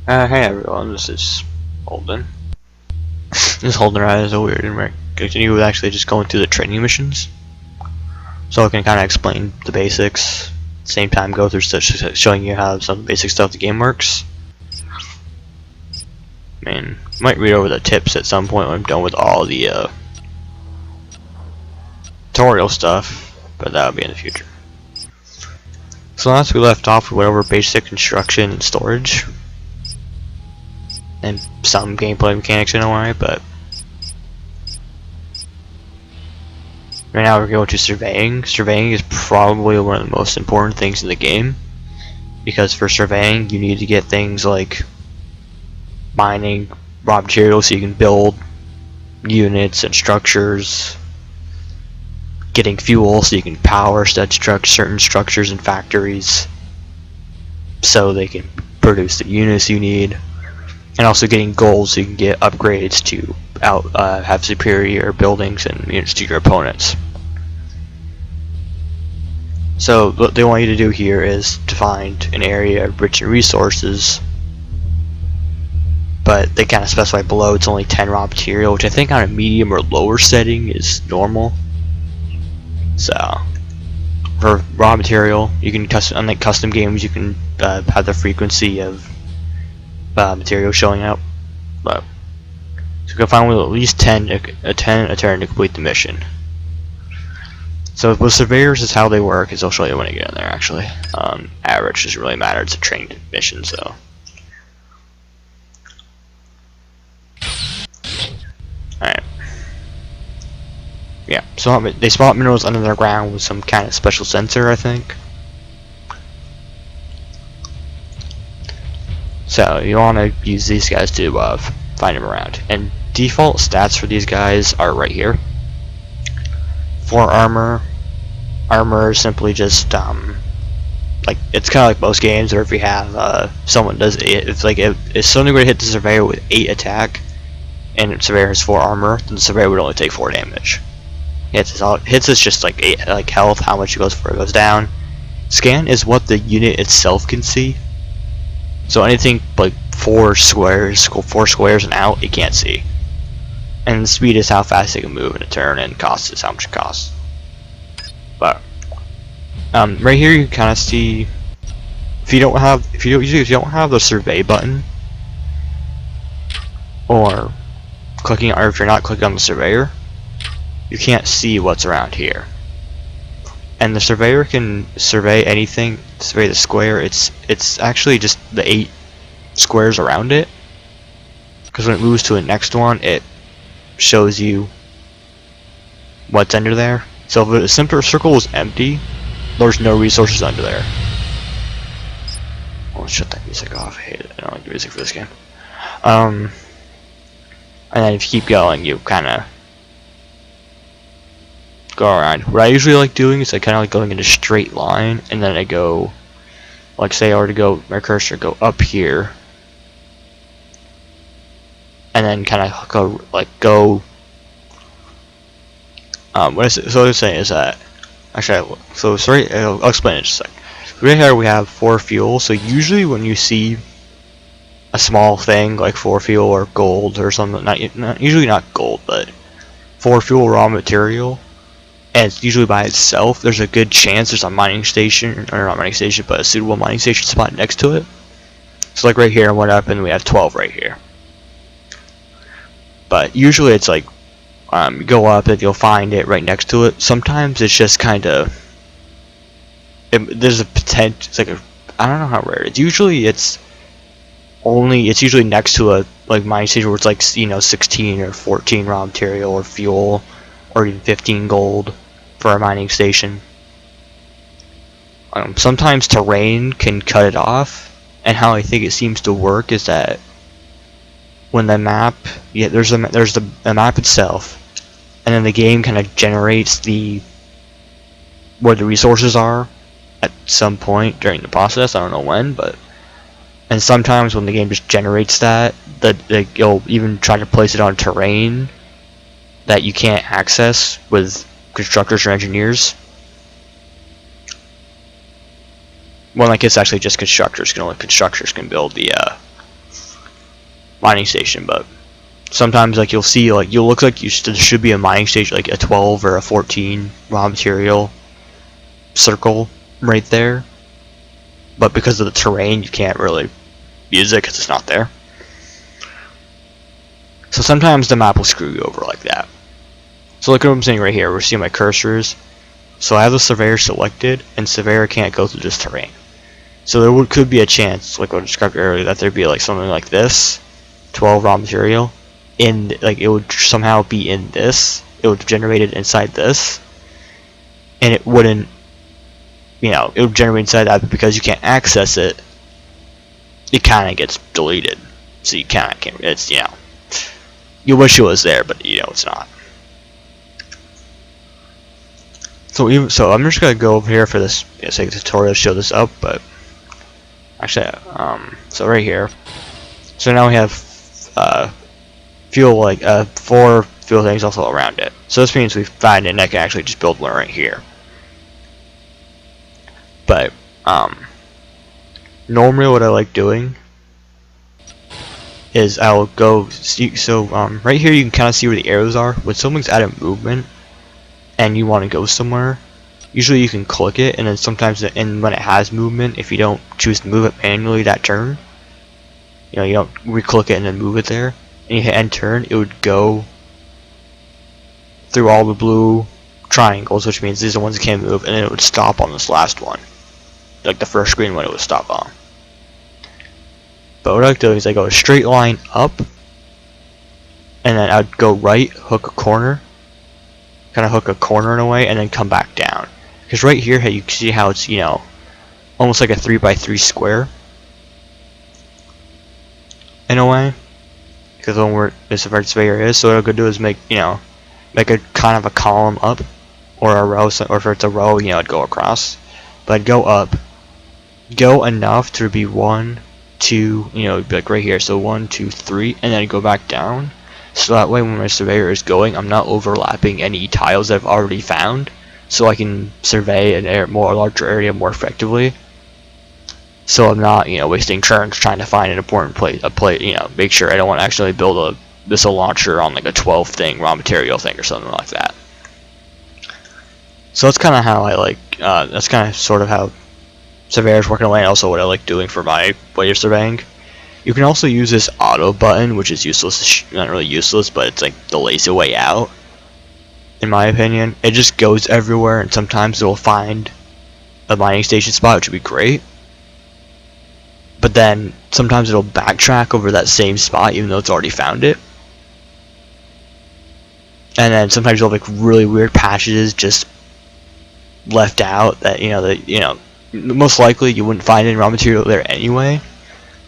Hey everyone, this is Holden. This Holden ride is a weird and continue with actually just going through the training missions. So I can kind of explain the basics, at the same time go through showing you how some basic stuff the game works. I mean, I might read over the tips at some point when I'm done with all the tutorial stuff, but that'll be in the future. So last we left off, we went over basic construction and storage. And some gameplay mechanics in a way, but right now we're going to surveying. Surveying is probably one of the most important things in the game, because for surveying you need to get things like mining raw materials so you can build units and structures, getting fuel so you can power certain structures and factories so they can produce the units you need, and also getting gold so you can get upgrades to have superior buildings and units to your opponents. So what they want you to do here is to find an area rich in resources, but they kind of specify below it's only 10 raw material, which I think on a medium or lower setting is normal. So for raw material, you can unlike custom games, you can have the frequency of material showing up, but so you can find with at least 10 a turn to complete the mission. So with surveyors is how they work, is I'll show you when I get in there actually. Average doesn't really matter, it's a trained mission, so. Alright. Yeah, so they spot minerals under the ground with some kind of special sensor, I think. So you want to use these guys to find them around. And default stats for these guys are right here. For armor is simply just like it's kind of like most games, or if you have someone does it, it's like if someone were to hit the surveyor with 8 attack, and the surveyor has 4 armor, then the surveyor would only take 4 damage. Hits is just like 8 like health, how much it goes for it goes down. Scan is what the unit itself can see. So anything like 4 squares and out, it can't see. And speed is how fast it can move in a turn, and cost is how much it costs. But right here you kind of see if you don't have the survey button, or if you're not clicking on the surveyor, you can't see what's around here. And the surveyor can survey anything, survey the square. It's actually just the 8 squares around it, because when it moves to the next one, it shows you what's under there. So if a simple circle is empty, there's no resources under there. Oh, shut that music off. I hate it. I don't like the music for this game. And then if you keep going, you kind of go around. What I usually like doing is I kind of like going in a straight line, and then I go, like say I were to go, my cursor go up here, and then kind of go what is it? So what I'm saying is that actually I'll explain it in just a second. Right here we have 4 fuel. So usually when you see a small thing like 4 fuel or gold or something, usually not gold, but 4 fuel raw material, and it's usually by itself, there's a good chance there's a mining station, or not mining station, but a suitable mining station spot next to it. So like right here, I went up and we have 12 right here. But usually it's like you go up and you'll find it right next to it. Sometimes it's just kind of there's a potential. It's like I don't know how rare it is. Usually it's usually next to a like mining station where it's like 16 or 14 raw material or fuel, or even 15 gold for a mining station. Sometimes terrain can cut it off, and how I think it seems to work is that when the map, there's the map itself, and then the game kind of generates where the resources are at some point during the process. I don't know when, and sometimes when the game just generates that, you'll even try to place it on terrain that you can't access with constructors or engineers. Well, like it's actually just constructors. Only constructors can build the mining station, but sometimes like you'll see like you'll look like there should be a mining station, like a 12 or a 14 raw material circle right there, but because of the terrain you can't really use it because it's not there. So sometimes the map will screw you over like that. So look at what I'm saying right here. We're seeing my cursors. So I have the surveyor selected, and surveyor can't go through this terrain. So there could be a chance, like I described earlier, that there'd be like something like this, 12 raw material, in like it would somehow be in this. It would generate it inside this, and it wouldn't. You know, it would generate inside that, but because you can't access it, it kind of gets deleted. So you can't. It's, you know, you wish it was there, but you know it's not. So I'm just gonna go over here for this sake of tutorial to show this up, but actually, so right here. So now we have fuel, like 4 fuel things also around it. So this means we find it, and I can actually just build one right here. But normally what I like doing is I'll go right here you can kind of see where the arrows are. When something's out of movement and you want to go somewhere, usually you can click it, and then sometimes when it has movement, if you don't choose to move it manually that turn, you know, you don't re-click it and then move it there, and you hit end turn, it would go through all the blue triangles, which means these are the ones that can't move, and then it would stop on this last one, like the first green one it would stop on. But what I like to do is I go a straight line up, and then I'd go right, hook a corner, kind of hook a corner in a way, and then come back down. Because right here, you can see how it's, you know, almost like a 3x3 square in a way. Because when where this surveyor is, so what I'm gonna do is make a kind of a column up, or a row, or if it's a row, you know, I'd go across. But I'd go up, go enough to be 1, 2, you know, like right here. So 1, 2, 3, and then I'd go back down. So that way when my surveyor is going, I'm not overlapping any tiles that I've already found, so I can survey a larger area more effectively. So I'm not, you know, wasting turns trying to find an important place, you know, make sure I don't want to actually build a missile launcher on like a 12 thing raw material thing or something like that. So that's kind of how I like, that's kind of sort of how surveyors working away, and also what I like doing for my way of surveying. You can also use this auto button, which is useless, not really useless, but it's like the lazy way out, in my opinion. It just goes everywhere, and sometimes it'll find a mining station spot, which would be great. But then sometimes it'll backtrack over that same spot, even though it's already found it. And then sometimes you'll have like really weird patches just left out that most likely you wouldn't find any raw material there anyway.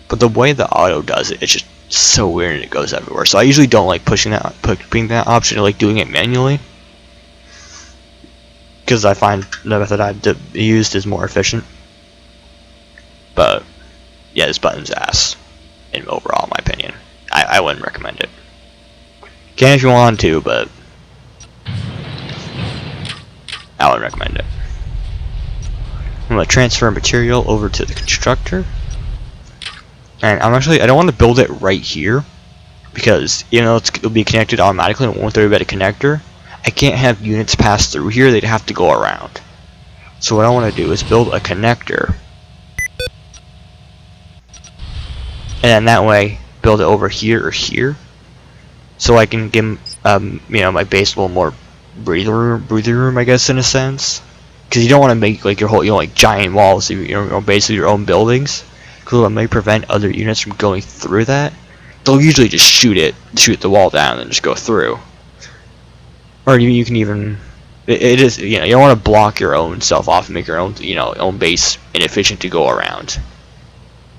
But the way the auto does it, it's just so weird and it goes everywhere. So I usually don't like putting that option. I like doing it manually, because I find the method I've used is more efficient. But yeah, this button's ass in overall, in my opinion. I wouldn't recommend it. Can if you want to, but I wouldn't recommend it. I'm gonna transfer material over to the constructor. And I don't want to build it right here, because even though it'll be connected automatically and it won't worry about a connector, I can't have units pass through here. They'd have to go around. So what I want to do is build a connector, and then that way build it over here or here, so I can give my base a little more breathing room, I guess, in a sense. Because you don't want to make like your whole like giant walls of your basically your own buildings. It may prevent other units from going through that. They'll usually just shoot the wall down and just go through. Or you can even, it is, you don't want to block your own self off and make your own own base inefficient to go around.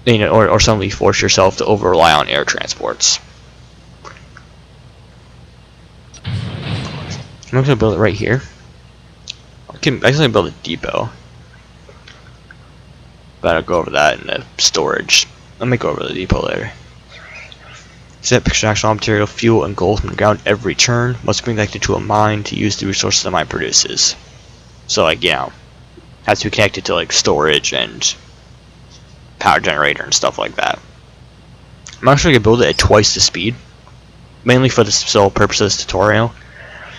Or suddenly force yourself to over rely on air transports. I'm not gonna build it right here. I can actually build a depot. But I'll go over that in the storage. Let me go over the depot later. Set extraction raw material, fuel, and gold from the ground every turn. Must be connected to a mine to use the resources the mine produces. So like, has to be connected to like storage and power generator and stuff like that. I'm actually going to build it at twice the speed, mainly for the sole purpose of this tutorial.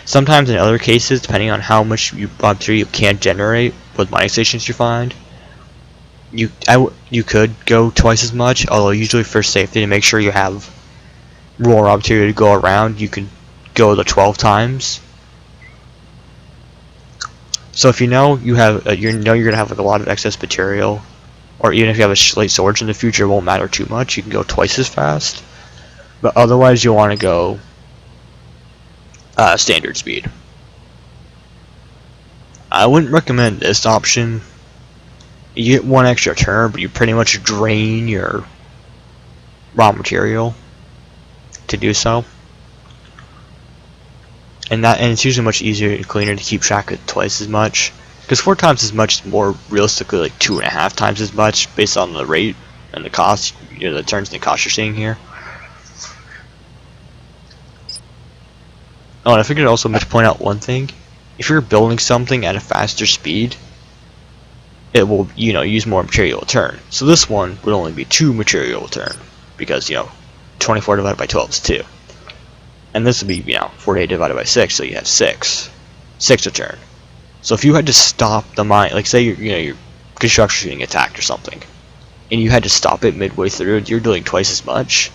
Sometimes in other cases, depending on how much raw material you can generate with mining stations you find, you could go twice as much, although usually for safety, to make sure you have raw material to go around, you can go the 12 times. So if you know you have you're gonna have like a lot of excess material, or even if you have a slate storage in the future, it won't matter too much. You can go twice as fast, but otherwise you'll want to go standard speed. I wouldn't recommend this option. You get one extra turn, but you pretty much drain your raw material to do so. And it's usually much easier and cleaner to keep track of twice as much, because 4 times as much is more realistically like 2.5 times as much based on the rate and the cost, the turns and the cost you're seeing here. Oh, and I figured also to point out one thing: if you're building something at a faster speed, it will use more material a turn. So this one would only be 2 material a turn, because 24 divided by 12 is 2. And this would be, 48 divided by 6, so you have 6 a turn. So if you had to stop the mine, like say your construction getting attacked or something, and you had to stop it midway through, you're doing twice as much.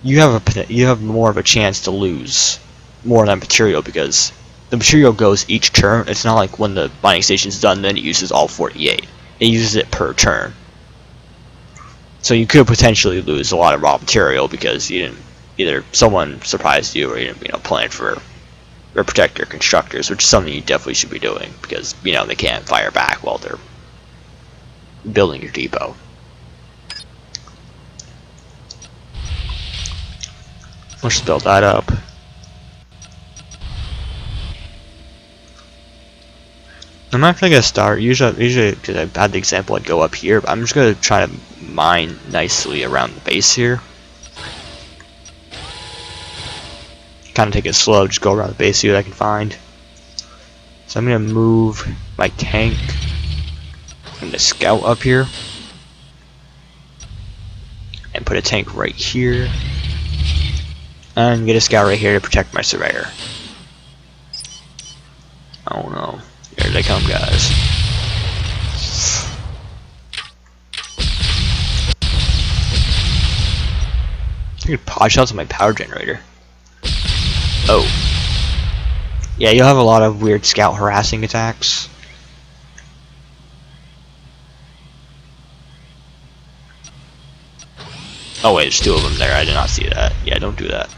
You have more of a chance to lose more of that material, because the material goes each turn. It's not like when the mining station's done, then it uses all 48. It uses it per turn. So you could potentially lose a lot of raw material because you didn't. Either someone surprised you, or you didn't, plan for or protect your constructors, which is something you definitely should be doing, because they can't fire back while they're building your depot. Let's build that up. I'm actually gonna start. Usually, because I've had the example, I'd go up here, but I'm just gonna try to mine nicely around the base here. Kind of take it slow, just go around the base, see what I can find. So I'm gonna move my tank and the scout up here, and put a tank right here, and get a scout right here to protect my surveyor. Oh no, here they come, guys. I could pod shots on my power generator. Oh. Yeah, you'll have a lot of weird scout harassing attacks. Oh wait, there's 2 of them there. I did not see that. Yeah, don't do that.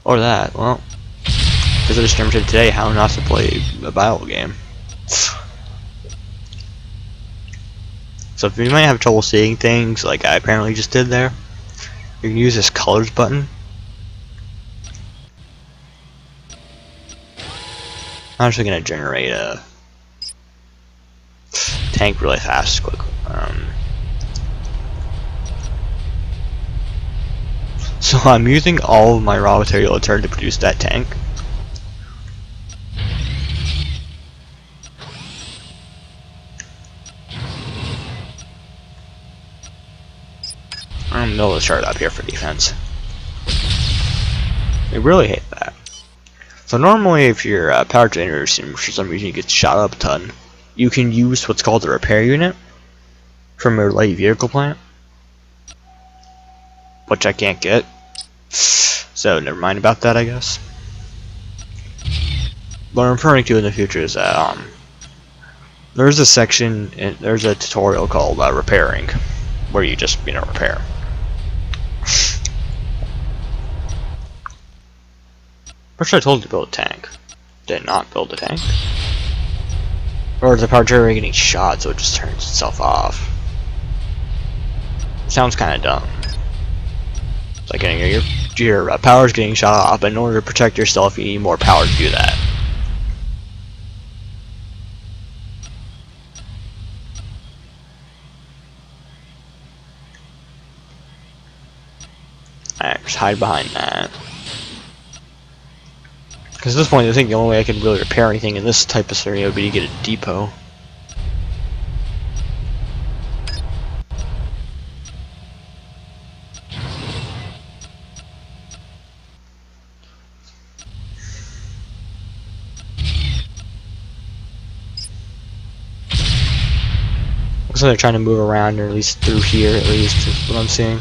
Or that. Well, because I just determined today how not to play a battle game. So if you might have trouble seeing things like I apparently just did there, you can use this colors button. I'm actually going to generate a tank really fast quickly. So I'm using all of my raw material to turn to produce that tank. I'm gonna build a chart up here for defense. I really hate that. So normally if your power generator for some reason gets shot up a ton, you can use what's called the repair unit from your light vehicle plant, which I can't get. So never mind about that, I guess. What I'm referring to in the future is that there's a section, there's a tutorial called repairing, where you just repair. First I told you to build a tank. Did not build a tank. Or is the power generator getting shot so it just turns itself off? It sounds kind of dumb. It's like your power's getting shot off, but in order to protect yourself you need more power to do that. Alright, just hide behind that. Because at this point I think the only way I can really repair anything in this type of scenario would be to get a depot. Looks like they're trying to move around, or at least through here, at least, is what I'm seeing.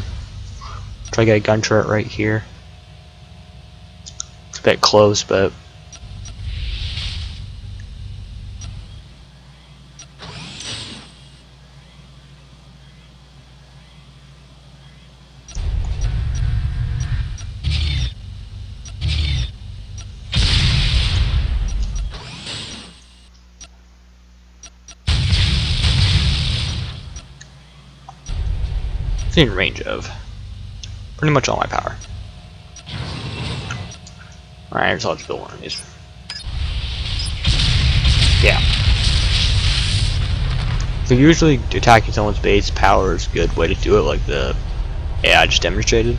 Try to get a gun turret right here. It's a bit close, but... it's in range of pretty much all my power. Alright, so I'll just build one of these. Yeah. So usually attacking someone's base power is a good way to do it, like the AI just demonstrated.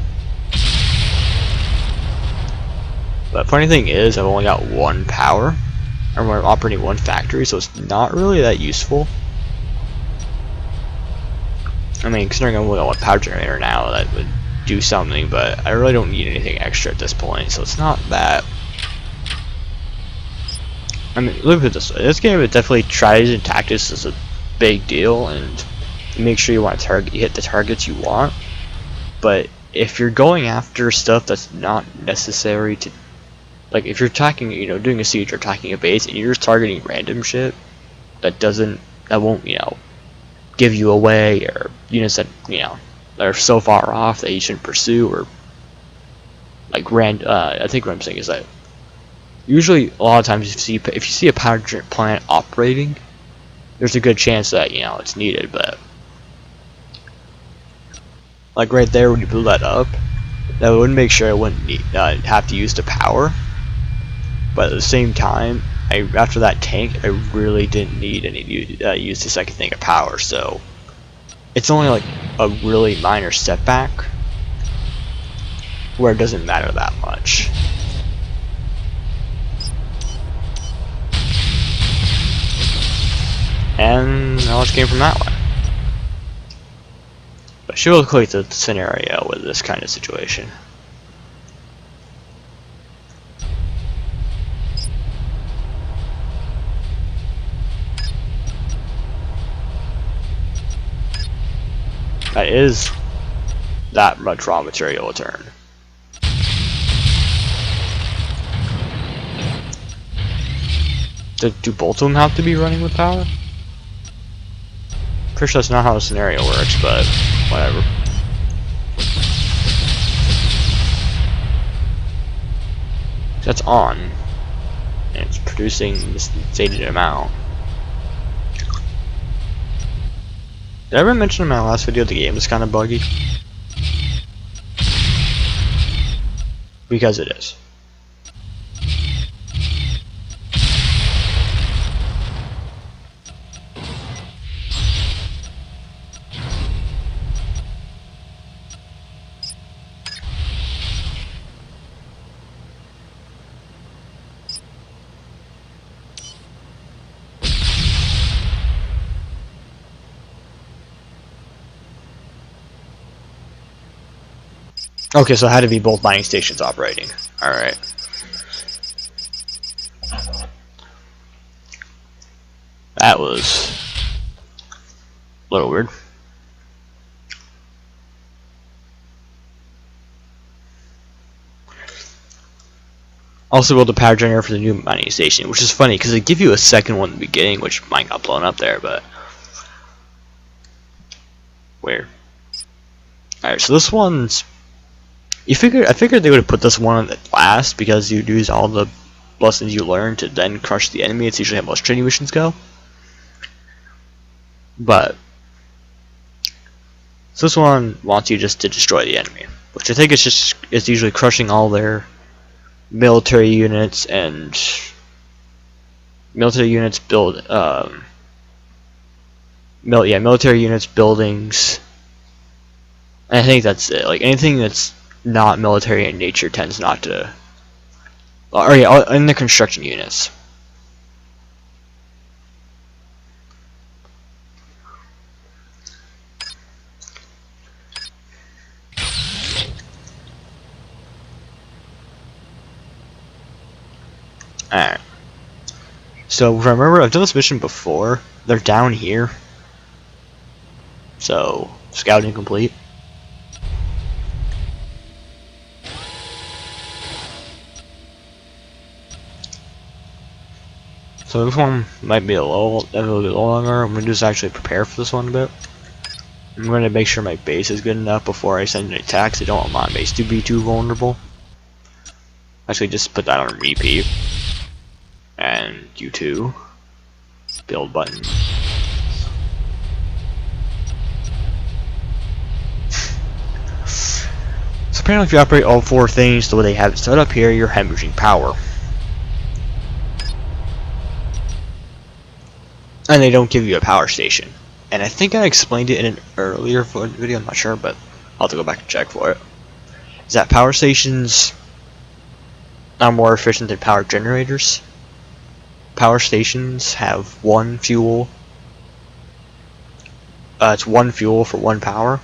But funny thing is, I've only got one power, and we're operating one factory, so it's not really that useful. I mean, considering I'm only got one power generator now, that would do something, but I really don't need anything extra at this point, so it's not that. I mean, look at this way. This game, it definitely tries and tactics is a big deal, and make sure you want to you hit the targets you want. But if you're going after stuff that's not necessary to, like if you're attacking, you know, doing a siege or attacking a base, and you're just targeting random shit that won't, you know, give you away, or units that, you know, that are so far off that you shouldn't pursue, or like I think what I'm saying is that usually a lot of times if you see a power plant operating, there's a good chance that, you know, it's needed. But like right there, when you blew that up, that would make sure I wouldn't need, have to use the power. But at the same time, after that tank, I really didn't need any use the second thing of power, so it's only like a really minor setback where it doesn't matter that much. And now it came from that one. But she will equate the scenario with this kind of situation. That is that much raw material a turn. Do both of them have to be running with power? Pretty sure that's not how the scenario works, but whatever. That's on, and it's producing this stated amount. Did I ever mention in my last video the game is kind of buggy? Because it is. Okay, so it had to be both mining stations operating. Alright. That was a little weird. Also build a power generator for the new mining station, which is funny because they give you a second one in the beginning, which might got blown up there, but where? Alright, so this one's I figured they would have put this one at last because you'd use all the lessons you learned to then crush the enemy. It's usually how most training missions go. But so this one wants you just to destroy the enemy, which I think it's usually crushing all their military units and military units military units, buildings. And I think that's it. Like anything that's not military in nature tends not to. Or yeah, in the construction units. Alright. So if I remember, I've done this mission before. They're down here. So, scouting complete. So this one might be a little bit longer. I'm going to just actually prepare for this one a bit. I'm going to make sure my base is good enough before I send an attack. I don't want my base to be too vulnerable. Actually, just put that on repeat. And U2. Build button. So apparently if you operate all four things the way they have it set up here, you're hemorrhaging power. And they don't give you a power station. And I think I explained it in an earlier video, I'm not sure, but I'll have to go back and check for it. Is that power stations are more efficient than power generators. Power stations have one fuel. It's one fuel for one power.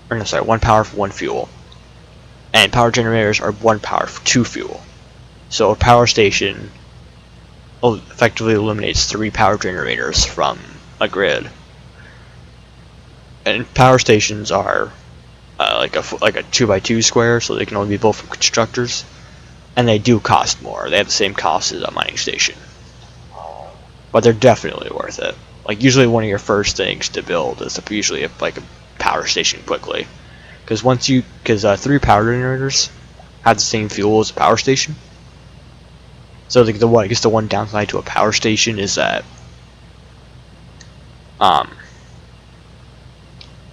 Or no, sorry, one power for one fuel. And power generators are one power for two fuel. So a power station effectively eliminates 3 power generators from a grid. And power stations are like a 2x2 square, so they can only be built from constructors, and they do cost more. They have the same cost as a mining station, but they're definitely worth it. Like usually one of your first things to build is usually like a power station quickly, because 3 power generators have the same fuel as a power station. So I guess the one downside to a power station is that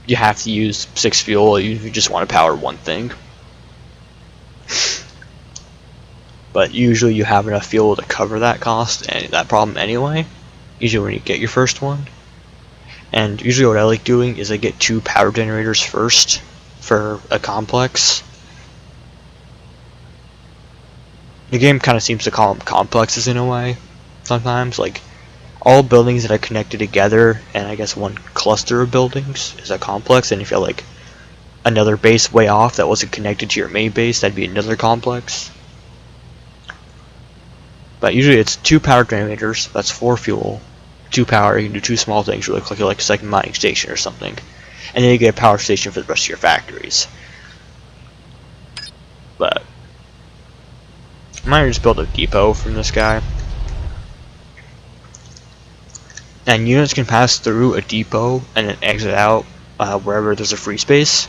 you have to use 6 fuel if you just want to power one thing. But usually you have enough fuel to cover that cost and that problem anyway. Usually when you get your first one. And usually what I like doing is I get 2 power generators first for a complex. The game kind of seems to call them complexes in a way sometimes. Like all buildings that are connected together, and I guess one cluster of buildings is a complex, and if you have like another base way off that wasn't connected to your main base, that'd be another complex. But usually it's 2 power generators, that's 4 fuel, 2 power, you can do 2 small things really quickly like a second mining station or something. And then you get a power station for the rest of your factories. But I might just build a depot from this guy. And units can pass through a depot and then exit out wherever there's a free space.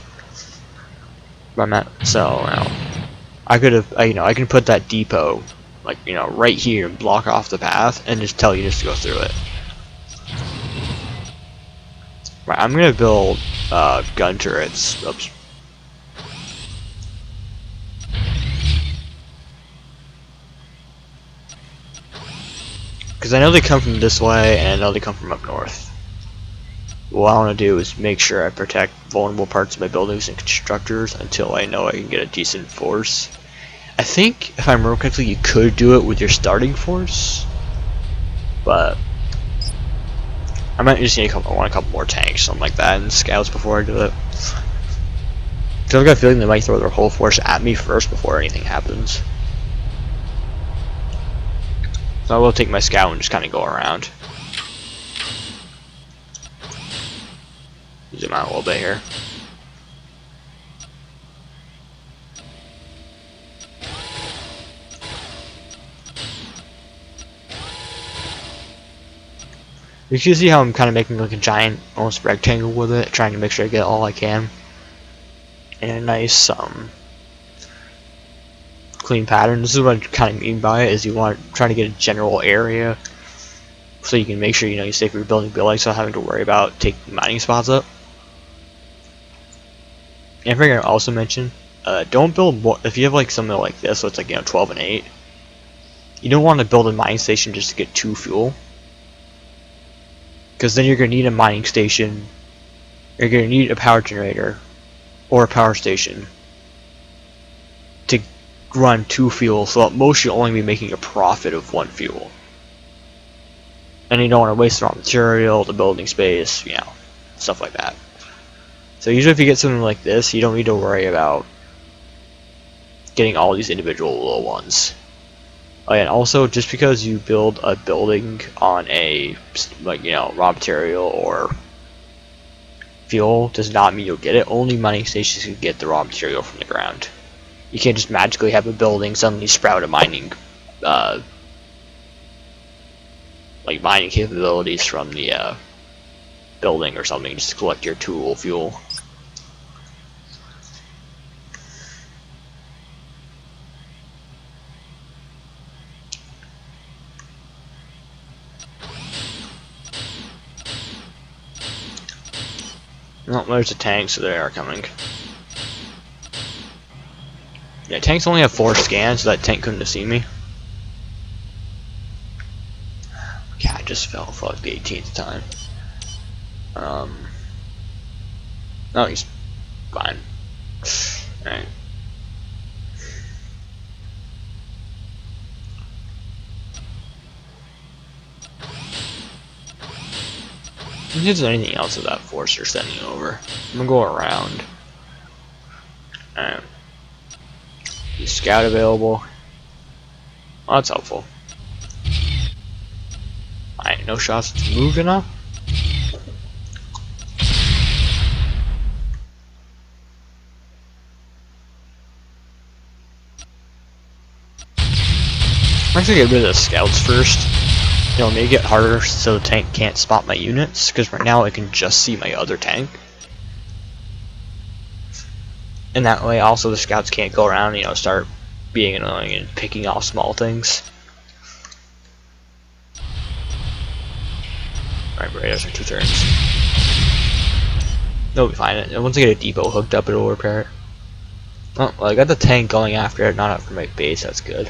So I could have, I can put that depot like right here and block off the path and just tell units to go through it. Right, I'm gonna build gun turrets. Oops. Because I know they come from this way, and I know they come from up north. What I want to do is make sure I protect vulnerable parts of my buildings and constructors until I know I can get a decent force. I think, if I remember correctly, you could do it with your starting force, but I might just need I want a couple more tanks, something like that, and scouts before I do it. Because I've got a feeling they might throw their whole force at me first before anything happens. So I will take my scout and just kind of go around. Zoom out a little bit here. You can see how I'm kind of making like a giant, almost rectangle with it, trying to make sure I get all I can in a nice, clean pattern. This is what I kind of mean by it, is you want trying to get a general area so you can make sure you stay for your building buildings without having to worry about taking mining spots up. And I figure I'll also mention, don't build more if you have like something like this, so it's like 12 and 8. You don't want to build a mining station just to get 2 fuel, because then you're gonna need a mining station, you're gonna need a power generator or a power station to run 2 fuel, so at most you'll only be making a profit of 1 fuel. And you don't want to waste the raw material, the building space, stuff like that. So usually if you get something like this, you don't need to worry about getting all these individual little ones. Oh, and also, just because you build a building on a raw material or fuel does not mean you'll get it. Only mining stations can get the raw material from the ground. You can't just magically have a building suddenly sprout a mining, like mining capabilities from the building or something just to collect your tool fuel. Oh, there's a tank, so they are coming. Yeah, tanks only have 4 scans, so that tank couldn't have seen me. Yeah, I just fell for like the 18th time. Oh, he's fine. Alright. If there's anything else of that force you're sending over, I'm gonna go around. Alright. Scout available. Oh, that's helpful. Alright, no shots to move enough. I'm actually gonna get rid of the scouts first. It'll make it harder so the tank can't spot my units, because right now I can just see my other tank. And that way also the scouts can't go around, you know, start being annoying and picking off small things. Alright, radars are 2 turns. They'll be fine. And once I get a depot hooked up, it'll repair it. Oh, well, I got the tank going after it, not after my base, that's good.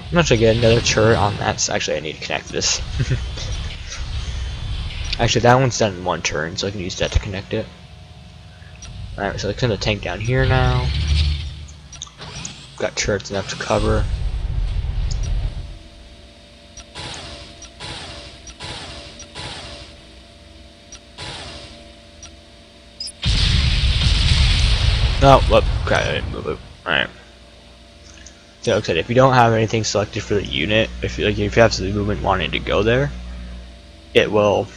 I'm not sure I get another turret on that, so actually I need to connect this. Actually, that one's done in 1 turn, so I can use that to connect it. Alright, so I send the tank down here now. Got turrets enough to cover. Oh, whoop, crap, I didn't move it. Alright. So like I said, if you don't have anything selected for the unit, if you have the movement wanting to go there, it will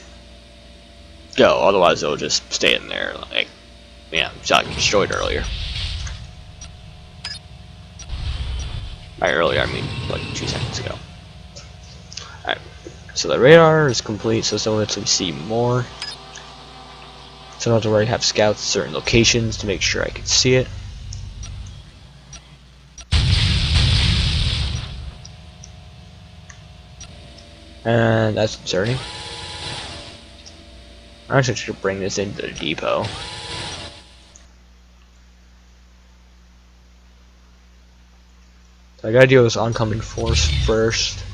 go. Otherwise, it'll just stay in there. Like, yeah, it's not destroyed earlier. By earlier, I mean like 2 seconds ago. Alright, so the radar is complete, so someone lets me see more. Sometimes I already have scouts at certain locations to make sure I can see it. And that's concerning. I actually should bring this into the depot. So I gotta deal with this oncoming force first.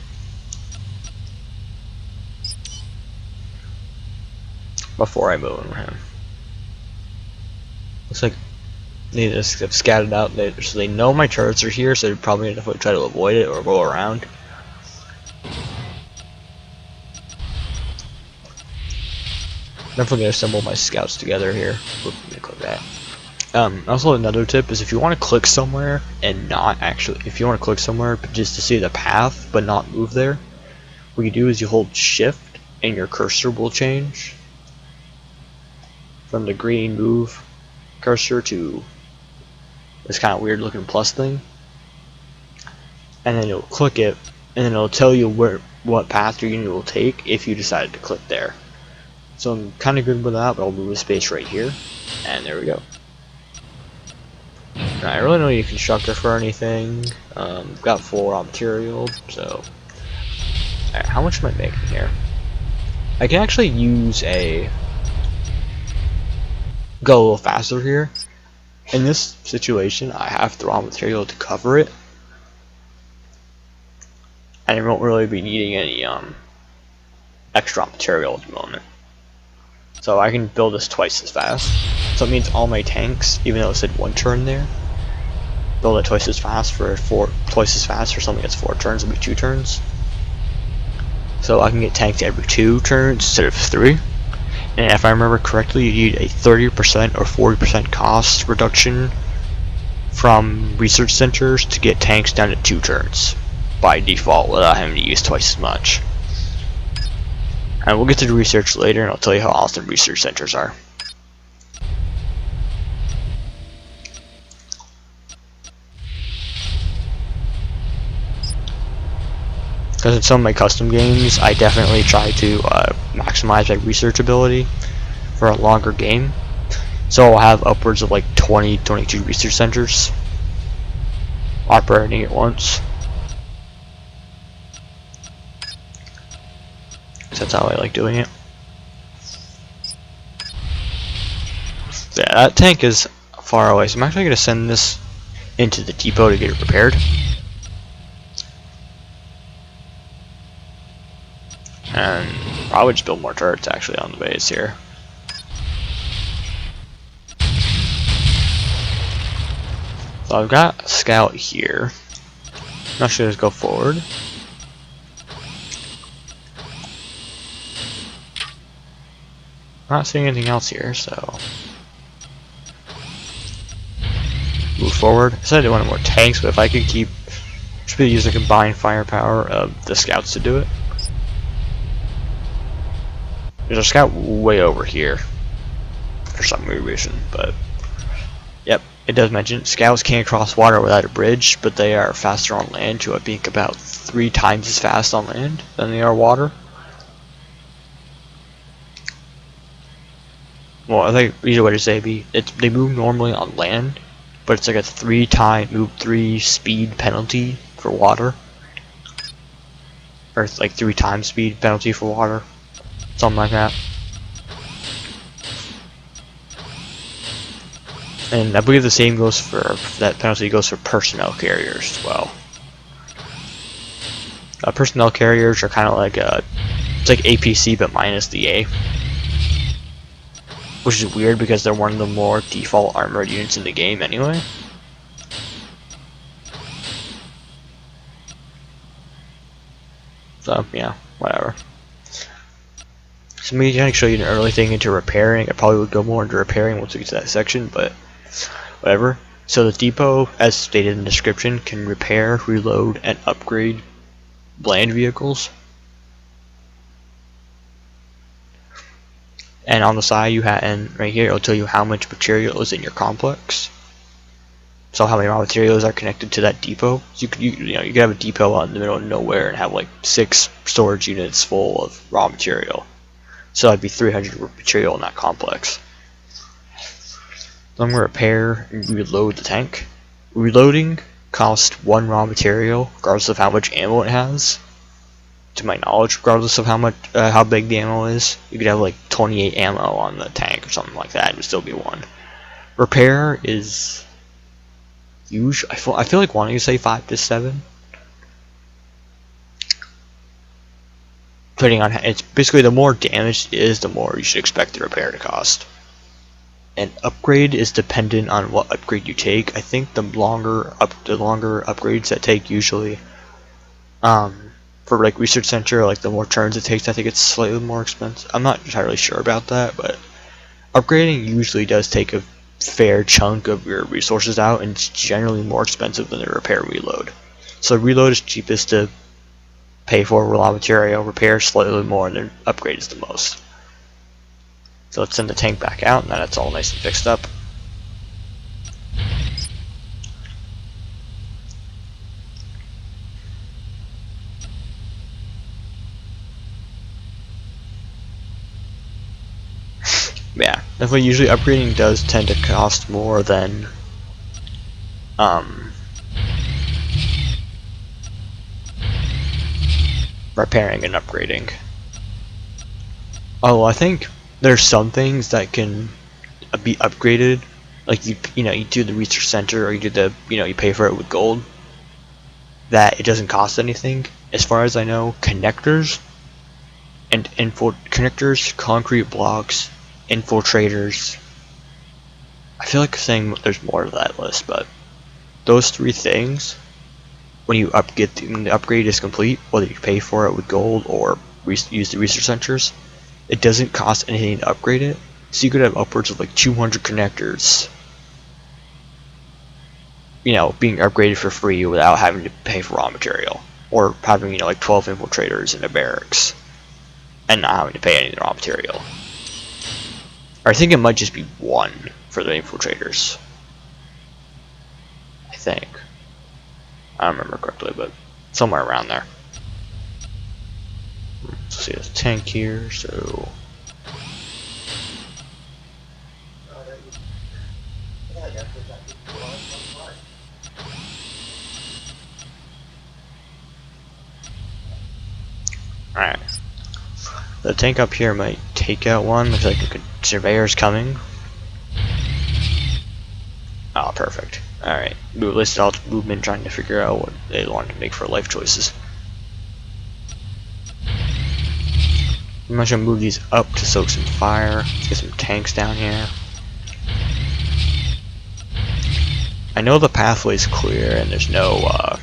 Before I move on him. Looks like they just have scattered out, so they know my turrets are here, so they're probably gonna try to avoid it or go around. Definitely gonna assemble my scouts together here. Let me click that. Also, another tip is if you want to click somewhere and not actually, if you want to click somewhere just to see the path but not move there, what you do is you hold Shift and your cursor will change from the green move cursor to this kind of weird looking plus thing, and then you'll click it, and then it'll tell you what path your unit will take if you decide to click there. So I'm kind of good with that, but I'll move a space right here, and there we go. Now, I really don't need a constructor for anything. Got full raw material, so. Alright, how much am I making here? I can actually use go a little faster here. In this situation, I have the raw material to cover it, and I won't really be needing any extra material at the moment. So I can build this twice as fast. So it means all my tanks, even though it said 1 turn there, build it twice as fast for something that's 4 turns, it'll be 2 turns. So I can get tanked every 2 turns instead of 3. And if I remember correctly, you need a 30% or 40% cost reduction from research centers to get tanks down to 2 turns by default without having to use twice as much. And we'll get to the research later, and I'll tell you how awesome research centers are. Because in some of my custom games, I definitely try to maximize my research ability for a longer game. So I'll have upwards of like 22 research centers operating at once. So that's how I like doing it. Yeah, that tank is far away, so I'm actually going to send this into the depot to get it repaired. And probably just build more turrets actually on the base here. So I've got a scout here. Now should I just go forward? Not seeing anything else here, so move forward. I said I wanted more tanks, but if I could keep, should be using the combined firepower of the scouts to do it. There's a scout way over here for some weird reason, but yep, it does mention scouts can't cross water without a bridge, but they are faster on land to being about 3 times as fast on land than they are water. Well, I think easier way to say they move normally on land, but it's like a 3 speed penalty for water, or it's like 3 times speed penalty for water. Something like that. And I believe the same goes for, that penalty goes for personnel carriers as well. Personnel carriers are kind of like it's like APC but minus the A. Which is weird because they're one of the more default armored units in the game anyway. So yeah, whatever. So maybe I can show you an early thing into repairing. I probably would go more into repairing once we get to that section, but whatever. So the depot, as stated in the description, can repair, reload, and upgrade land vehicles. And on the side you have, and right here it'll tell you how much material is in your complex. So how many raw materials are connected to that depot. So you could have a depot out in the middle of nowhere and have like 6 storage units full of raw material. So that'd be 300 material in that complex. So I'm going to repair and reload the tank. Reloading costs 1 raw material, regardless of how much ammo it has. To my knowledge, regardless of how big the ammo is, you could have like 28 ammo on the tank or something like that, and it would still be 1. Repair is huge. I feel like wanting to say 5 to 7. Depending on, it's basically the more damaged it is, the more you should expect the repair to cost. And upgrade is dependent on what upgrade you take. I think the longer upgrades that take usually, for like research center, like the more turns it takes, I think it's slightly more expensive. I'm not entirely sure about that, but upgrading usually does take a fair chunk of your resources out, and it's generally more expensive than the repair reload. So reload is cheapest to pay for raw material, repair slightly more, and then upgrade is the most. So let's send the tank back out, and then it's all nice and fixed up. Yeah, definitely usually upgrading does tend to cost more than repairing and upgrading. Oh, I think there's some things that can be upgraded, like you do the research center, or you do the you pay for it with gold, that it doesn't cost anything. As far as I know, connectors and connectors, concrete blocks, infiltrators. I feel like saying there's more to that list, but those 3 things, when you when the upgrade is complete, whether you pay for it with gold or use the research centers, it doesn't cost anything to upgrade it. So you could have upwards of like 200 connectors you know, being upgraded for free without having to pay for raw material, or having, you know, like 12 infiltrators in a barracks and not having to pay any raw material. Or I think it might just be 1 for the infiltrators. I think. I don't remember correctly, but somewhere around there. Let's see this tank here, so alright. The tank up here might take out one. Looks like a surveyor's coming. Oh, perfect. Alright. We listed all the movement, trying to figure out what they wanted to make for life choices. I'm just gonna move these up to soak some fire. Let's get some tanks down here. I know the pathway's clear and there's no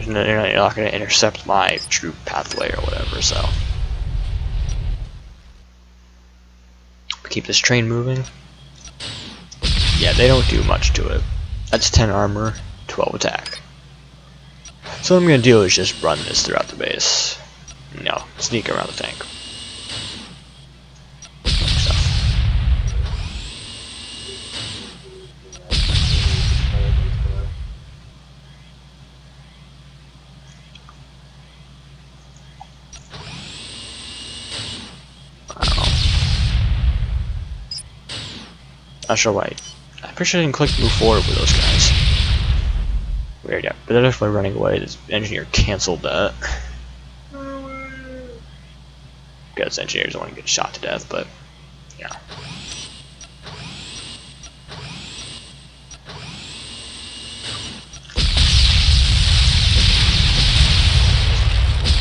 you're not going to intercept my troop pathway or whatever, so keep this train moving. Yeah, they don't do much to it. That's 10 armor, 12 attack. So what I'm going to do is just run this throughout the base. No, sneak around the tank. Not sure why. I'm pretty sure I didn't click move forward with those guys. Weird, yeah. But they're definitely running away. This engineer canceled that. Because engineers don't want to get shot to death, but yeah.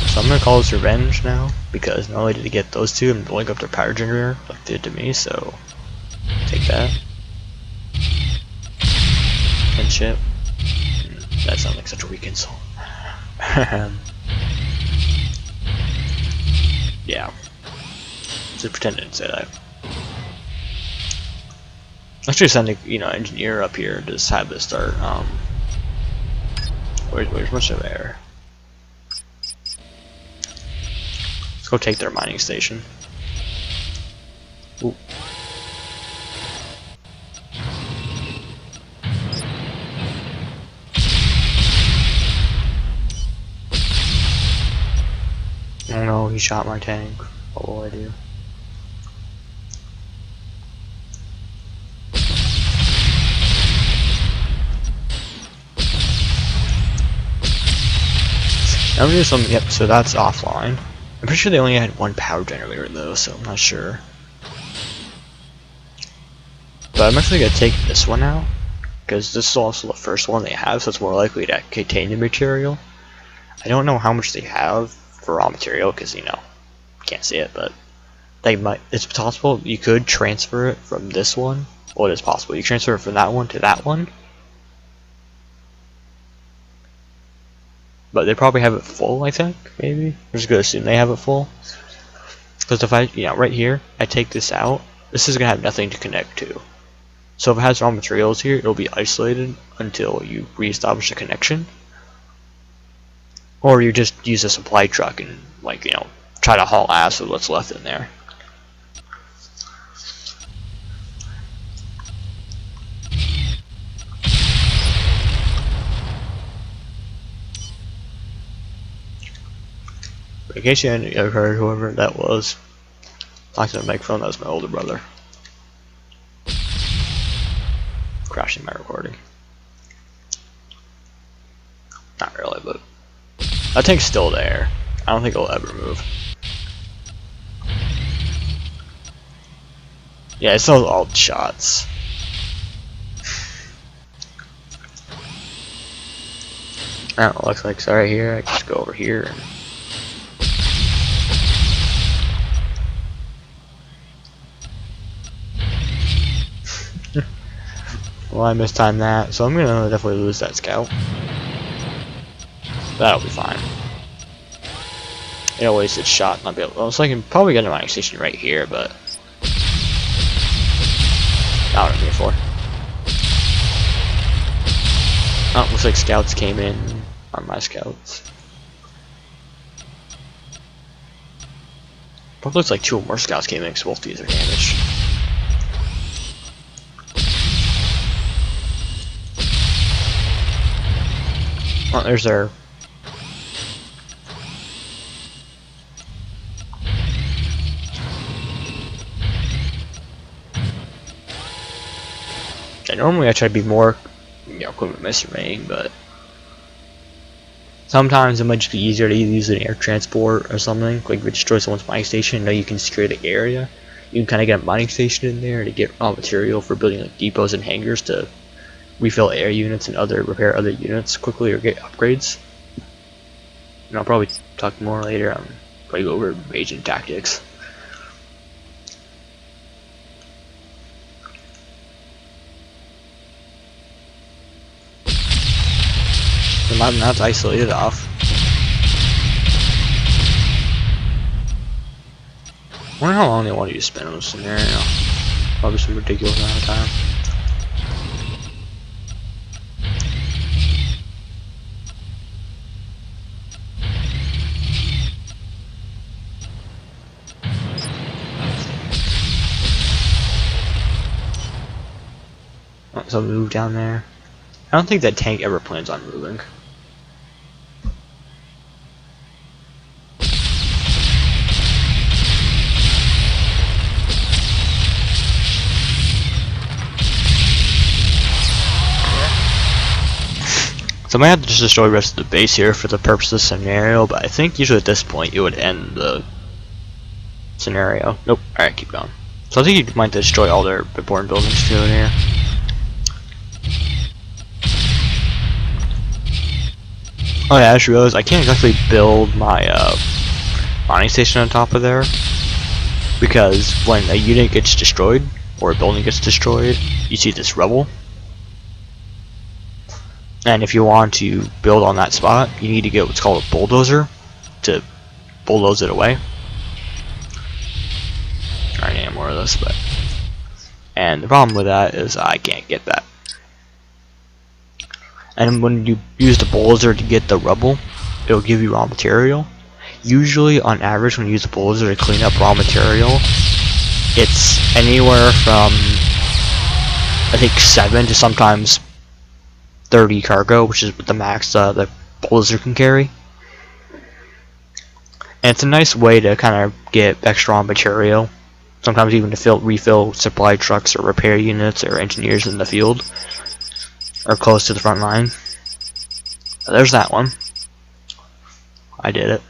So I'm gonna call this revenge now, because not only did he get those two and blowing up their power generator like they did to me, so take that. And shit. That sounds like such a weak insult. Yeah. Just pretend I didn't say that. Let's just send a, you know, engineer up here to just have this start. Where's much of air? Let's go take their mining station. Ooh. Oh no, he shot my tank. What will I do? I'm gonna do something. Yep, so that's offline. I'm pretty sure they only had 1 power generator though, so I'm not sure. But I'm actually gonna take this one out, because this is also the first one they have, so it's more likely to contain the material. I don't know how much they have for raw material, because, you know, can't see it, but they might. It's possible you could transfer it from this one. Well, it is possible you transfer it from that one to that one, but they probably have it full. I think maybe I'm just gonna assume they have it full, because if I, you know, right here I take this out, this is gonna have nothing to connect to. So if it has raw materials here, it'll be isolated until you reestablish a connection. Or you just use a supply truck and, like, you know, try to haul ass with what's left in there. In case you hadn't heard whoever that was talking to the microphone, that was my older brother. Crashing my recording. Not really, but that tank's still there. I don't think it'll ever move. Yeah, it's those alt shots. I don't know, looks like it's right here. I can just go over here and well, I mistimed that, so I'm gonna definitely lose that scout. That'll be fine. It always gets shot. Not be able. Well, so I can probably get a mining station right here, but not what I'm here for. Oh, looks like scouts came in on my scouts. Probably looks like 2 more scouts came in because both these are damaged. Oh, there's their. And normally I try to be more, equipment misremaining, but sometimes it might just be easier to use an air transport or something. Like if you destroy someone's mining station, now you can secure the area. You can kind of get a mining station in there to get raw material for building like depots and hangars to refill air units and repair other units quickly or get upgrades. And I'll probably talk more later on, probably go over agent tactics. The map now's isolated off. I wonder how long they want you to spend on this scenario. Probably some ridiculous amount of time. Oh, so move down there. I don't think that tank ever plans on moving. So I might have to just destroy the rest of the base here for the purpose of the scenario, but I think usually at this point you would end the scenario. Nope. Alright, keep going. So I think you might destroy all their important buildings too in here. Oh yeah, I just realized I can't exactly build my mining station on top of there, because when a unit gets destroyed or a building gets destroyed, you see this rubble. And if you want to build on that spot, you need to get what's called a bulldozer to bulldoze it away. I already am more of this, but and the problem with that is I can't get that. And when you use the bulldozer to get the rubble, it'll give you raw material. Usually, on average, when you use the bulldozer to clean up raw material, it's anywhere from I think 7 to sometimes 30 cargo, which is the max the bulldozer can carry. And it's a nice way to kind of get extra raw material. Sometimes even to refill supply trucks or repair units or engineers in the field or close to the front line. So there's that one. I did it.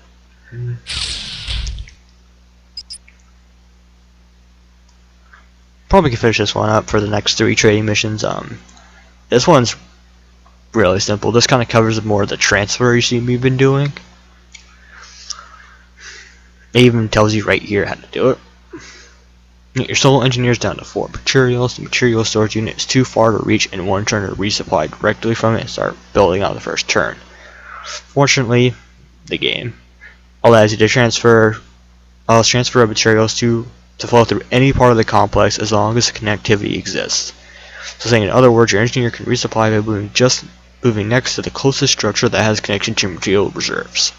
Probably can finish this one up for the next 3 trading missions. This one's really simple. This kind of covers more of the transfer you see me been doing. It even tells you right here how to do it. Get your solo engineers down to 4 materials. The material storage unit is too far to reach in one turn, or resupply directly from it and start building on the first turn. Fortunately, the game allows you to transfer of materials to flow through any part of the complex as long as the connectivity exists. So saying in other words, your engineer can resupply by moving next to the closest structure that has connection to material reserves.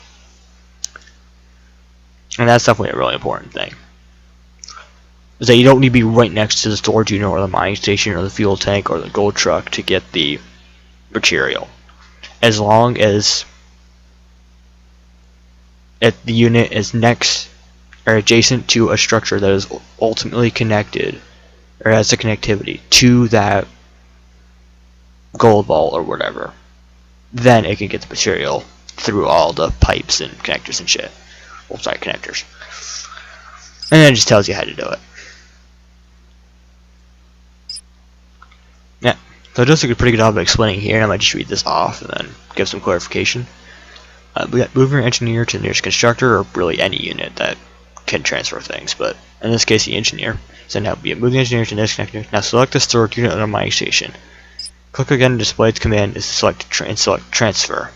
And that's definitely a really important thing. Is that you don't need to be right next to the storage unit or the mining station or the fuel tank or the gold truck to get the material. As long as the unit is next or adjacent to a structure that is ultimately connected or has the connectivity to that gold vault or whatever, then it can get the material through all the pipes and connectors and shit. Well, sorry, connectors. And then it just tells you how to do it. Yeah, so it does a pretty good job of explaining here, and I might just read this off and then give some clarification. We got move your engineer to the nearest constructor, or really any unit that can transfer things, but in this case the engineer. So now we move the engineer to the next connector. Now select the storage unit on a mining station. Click again to display its command is to select select transfer.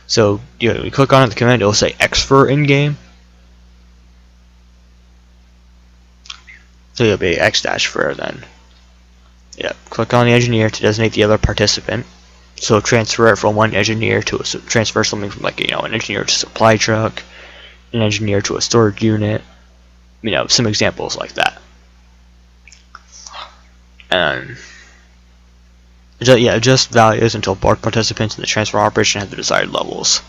So you click on the command, it'll say X-fer in game. So you'll be X-fer then. Yeah, click on the engineer to designate the other participant. So transfer it from one engineer to transfer something from like an engineer to a supply truck, an engineer to a storage unit. Some examples like that. And adjust values until both participants in the transfer operation have the desired levels.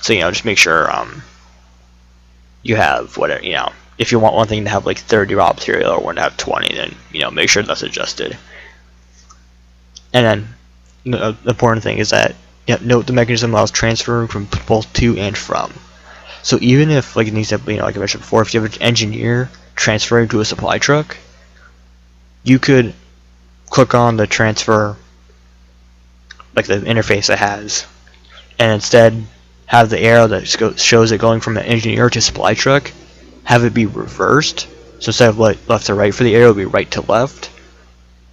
So just make sure you have whatever if you want one thing to have like 30 raw material or one to have 20, then make sure that's adjusted. And then the important thing is that note the mechanism allows transfer from both to and from. So even if, like in the example, like I mentioned before, if you have an engineer transferring to a supply truck, you could click on the transfer, like the interface it has, and instead have the arrow that shows it going from an engineer to supply truck, have it be reversed. So instead of left to right for the arrow, it would be right to left.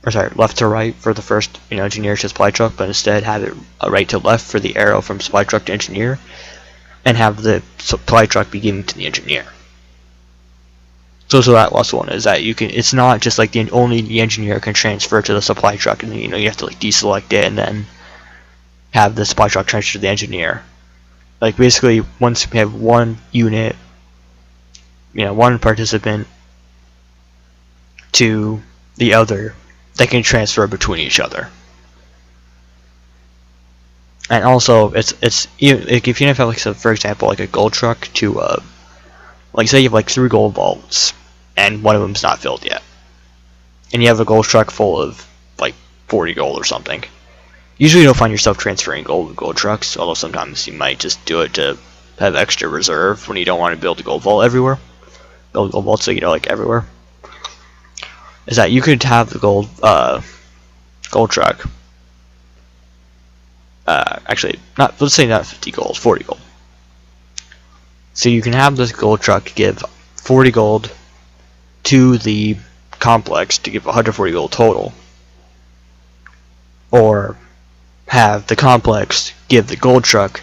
Or sorry, left to right for the first engineer to supply truck, but instead have it right to left for the arrow from supply truck to engineer, and have the supply truck be given to the engineer. So that last one is that it's not just like only the engineer can transfer to the supply truck, and you have to like deselect it and then have the supply truck transfer to the engineer. Like basically, once we have one unit, one participant to the other, they can transfer between each other. And also, it's like if you have like for example like a gold truck to like say you have like 3 gold vaults and one of them's not filled yet, and you have a gold truck full of like 40 gold or something. Usually you don't find yourself transferring gold with gold trucks, although sometimes you might just do it to have extra reserve when you don't want to build a gold vault everywhere. Build a gold vault so like everywhere. Is that you could have the gold truck. Actually, let's say not 50 gold, 40 gold. So you can have this gold truck give 40 gold to the complex to give 140 gold total, or have the complex give the gold truck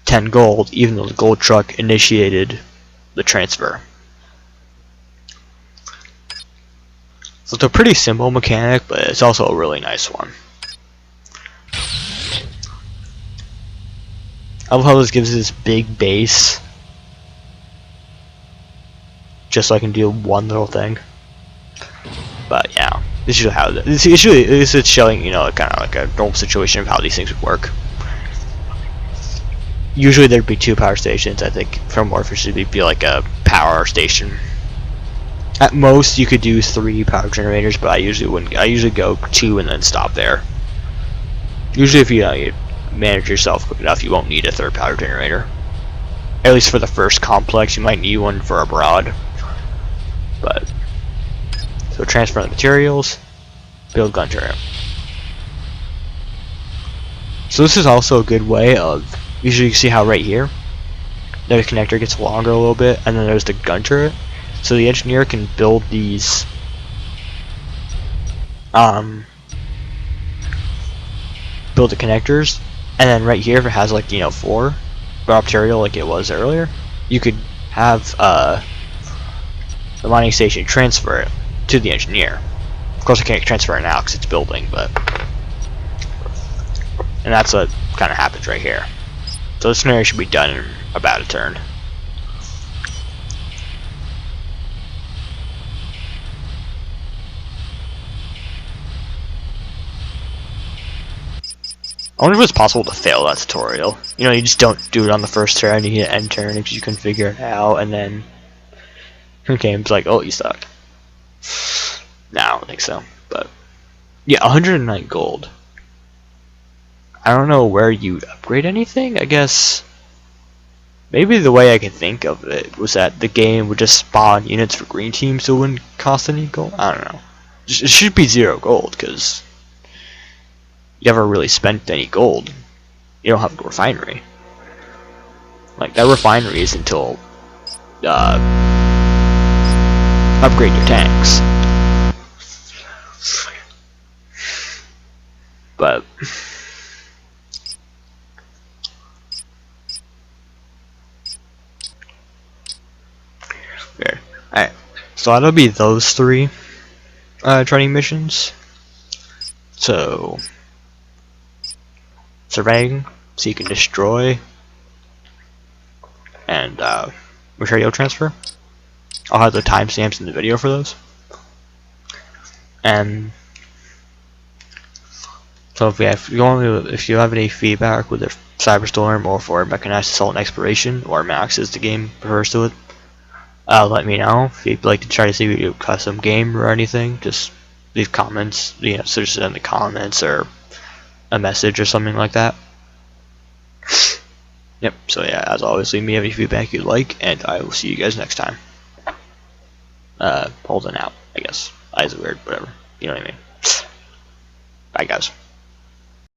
10 gold, even though the gold truck initiated the transfer. So it's a pretty simple mechanic, but it's also a really nice one. I love how this gives this big base, just so I can do one little thing. But yeah, this is how this is showing kind of like a normal situation of how these things would work. Usually there'd be 2 power stations. I think for more efficiency, it'd be like a power station. At most, you could do 3 power generators, but I usually wouldn't. I usually go 2 and then stop there. Usually, if you manage yourself quick enough, you won't need a 3rd power generator. At least for the first complex, you might need one for abroad. But so transfer the materials, build gun turret. So this is also a good way of. Usually, you see how right here, the connector gets longer a little bit, and then there's the gun turret. So the engineer can build these build the connectors, and then right here if it has like 4 raw material like it was earlier, you could have the mining station transfer it to the engineer. Of course I can't transfer it now because it's building, but and that's what kind of happens right here. So this scenario should be done in about a turn. I wonder if it's possible to fail that tutorial. You just don't do it on the first turn, you hit end turn because you can figure it out, and then your game's like, oh, you suck. No, I don't think so. But yeah, 109 gold. I don't know where you'd upgrade anything. I guess maybe the way I could think of it was that the game would just spawn units for green teams, so it wouldn't cost any gold. I don't know. It should be 0 gold because you never really spent any gold. You don't have a refinery. Like that refinery is until upgrade your tanks. But Alright, so that'll be those 3 training missions. So, surveying, seek and destroy, and material transfer. I'll have the timestamps in the video for those. And so if you have any feedback with the Cyberstorm or for Mechanized Assault and Exploration, or M.A.X as the game prefers to it, let me know. If you'd like to try to see a custom game or anything, just leave comments, so just in the comments or a message or something like that. Yep, so yeah, as always, leave me any feedback you'd like, and I will see you guys next time. Holding out, I guess. Eyes are weird, whatever. You know what I mean. Bye, guys.